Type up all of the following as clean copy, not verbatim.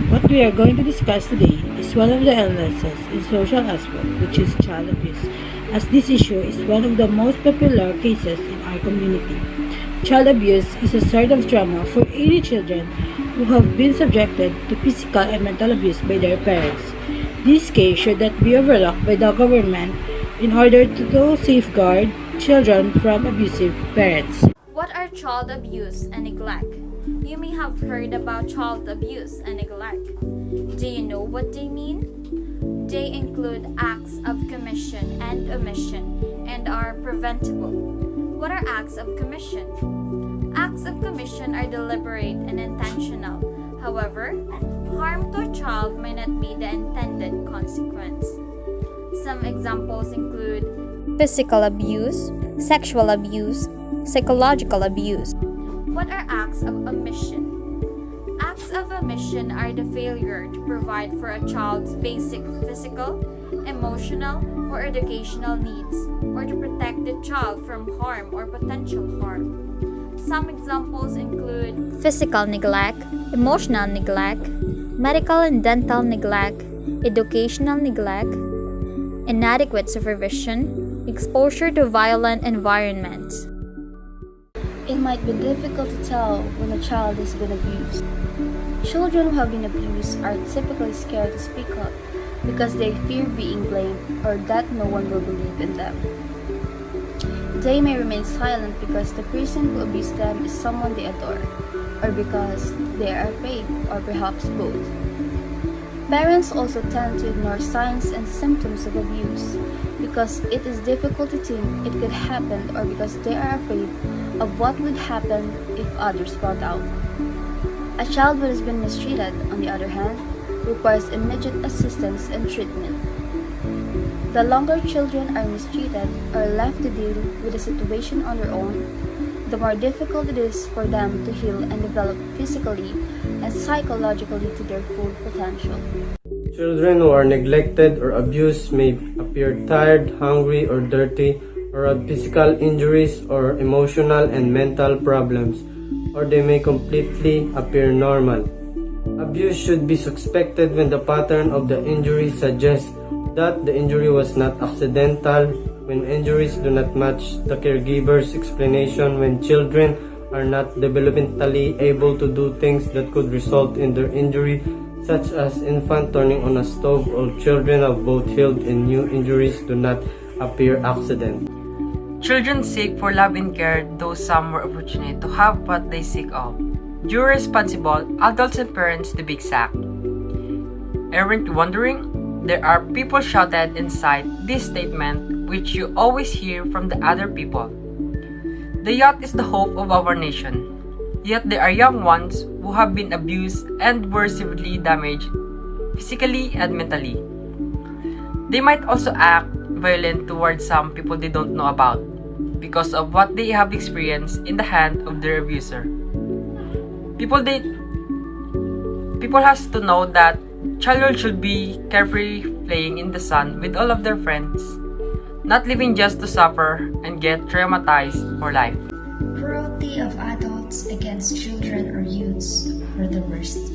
What we are going to discuss today is one of the illnesses in social aspect, which is child abuse, as this issue is one of the most popular cases in our community. Child abuse is a sort of trauma for any children who have been subjected to physical and mental abuse by their parents. This case should not be overlooked by the government in order to safeguard children from abusive parents. What are child abuse and neglect? You may have heard about child abuse and neglect. Do you know what they mean? They include acts of commission and omission and are preventable. What are acts of commission? Acts of commission are deliberate and intentional. However, harm to a child may not be the intended consequence. Some examples include physical abuse, sexual abuse, psychological abuse. What are acts of omission? Acts of omission are the failure to provide for a child's basic physical, emotional, or educational needs, or to protect the child from harm or potential harm. Some examples include physical neglect, emotional neglect, medical and dental neglect, educational neglect, inadequate supervision, exposure to violent environments. It might be difficult to tell when a child has been abused. Children who have been abused are typically scared to speak up because they fear being blamed or that no one will believe in them. They may remain silent because the person who abused them is someone they adore, or because they are afraid, or perhaps both. Parents also tend to ignore signs and symptoms of abuse because it is difficult to think it could happen or because they are afraid of what would happen if others found out. A child who has been mistreated, on the other hand, requires immediate assistance and treatment. The longer children are mistreated or left to deal with the situation on their own, the more difficult it is for them to heal and develop physically and psychologically to their full potential. Children who are neglected or abused may appear tired, hungry, or dirty, or have physical injuries or emotional and mental problems, or they may completely appear normal. Abuse should be suspected when the pattern of the injury suggests that the injury was not accidental, when injuries do not match the caregiver's explanation, when children are not developmentally able to do things that could result in their injury, such as infant turning on a stove, or children of both healed and new injuries do not appear accident. Children seek for love and care, though some were fortunate to have what they seek of. Due responsible adults and parents to be exact. Aren't you wondering? There are people shouted inside this statement which you always hear from the other people. The youth is the hope of our nation. Yet there are young ones who have been abused and were severely damaged physically and mentally. They might also act violent towards some people they don't know about because of what they have experienced in the hand of their abuser. People has to know that children should be carefree playing in the sun with all of their friends, not living just to suffer and get traumatized for life. Cruelty of adults against children or youths are the worst.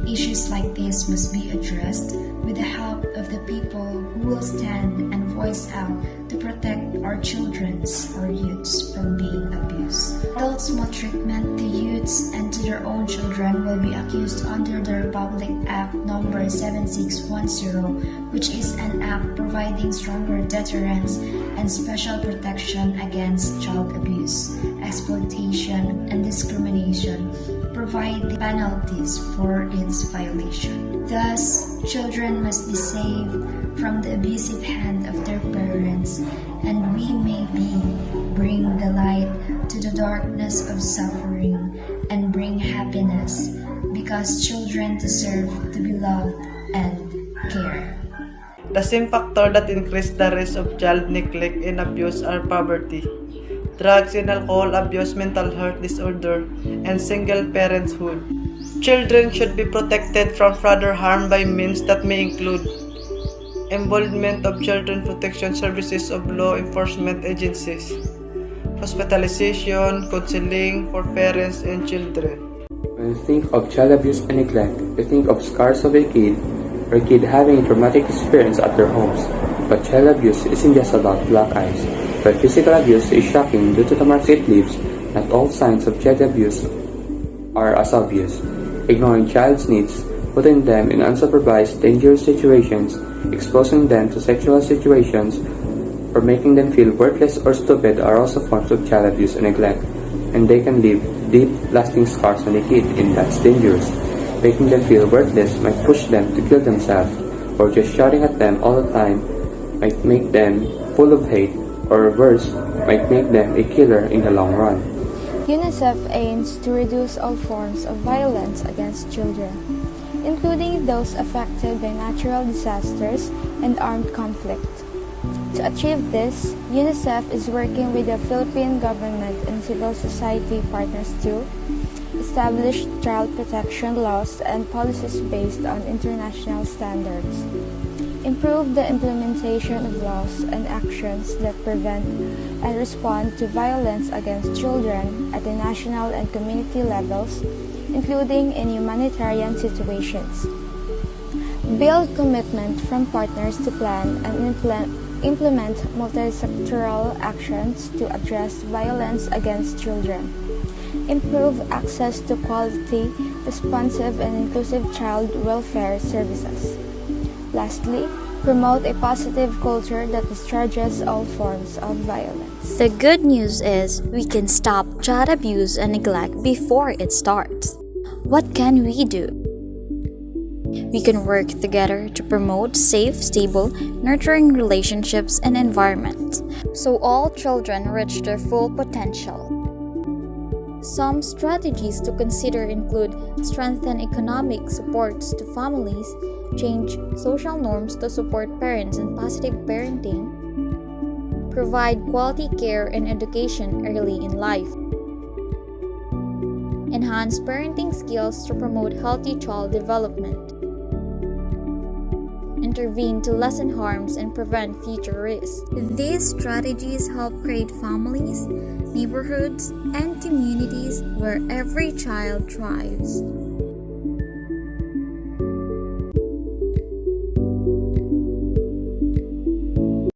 Issues like this must be addressed with the help of the people who will stand and voice out to protect our children's or youths from being abused. Adults maltreatment to youths and to their own children will be accused under the Republic Act number 7610, which is an act providing stronger deterrence and special protection against child abuse, exploitation, and discrimination, provide the penalties for its violation. Thus, children must be saved from the abusive hand of their parents, and we may bring the light to the darkness of suffering and bring happiness, because children deserve to be loved and cared. The same factor that increase the risk of child neglect and abuse are poverty, drugs and alcohol abuse, mental health disorder, and single parenthood. Children should be protected from further harm by means that may include involvement of children protection services of law enforcement agencies, hospitalization, counseling for parents and children. When When you think of child abuse and neglect, you think of scars of a kid or a kid having a traumatic experience at their homes. But child abuse isn't just about black eyes. While physical abuse is shocking due to the marks it leaves, not all signs of child abuse are as obvious. Ignoring child's needs, putting them in unsupervised, dangerous situations, exposing them to sexual situations, or making them feel worthless or stupid are also forms of child abuse and neglect, and they can leave deep, lasting scars on a kid, and that's dangerous. Making them feel worthless might push them to kill themselves, or just shouting at them all the time might make them full of hate, or worse, might make them a killer in the long run. UNICEF aims to reduce all forms of violence against children, including those affected by natural disasters and armed conflict. To achieve this, UNICEF is working with the Philippine government and civil society partners to establish child protection laws and policies based on international standards, improve the implementation of laws and actions that prevent and respond to violence against children at the national and community levels, including in humanitarian situations, build commitment from partners to plan and implement multi-sectoral actions to address violence against children, improve access to quality, responsive, and inclusive child welfare services. Lastly, promote a positive culture that discharges all forms of violence. The good news is we can stop child abuse and neglect before it starts. What can we do? We can work together to promote safe, stable, nurturing relationships and environments so all children reach their full potential. Some strategies to consider include strengthen economic supports to families, change social norms to support parents and positive parenting, provide quality care and education early in life, enhance parenting skills to promote healthy child development, intervene to lessen harms and prevent future risks. These strategies help create families, neighborhoods, and communities where every child thrives.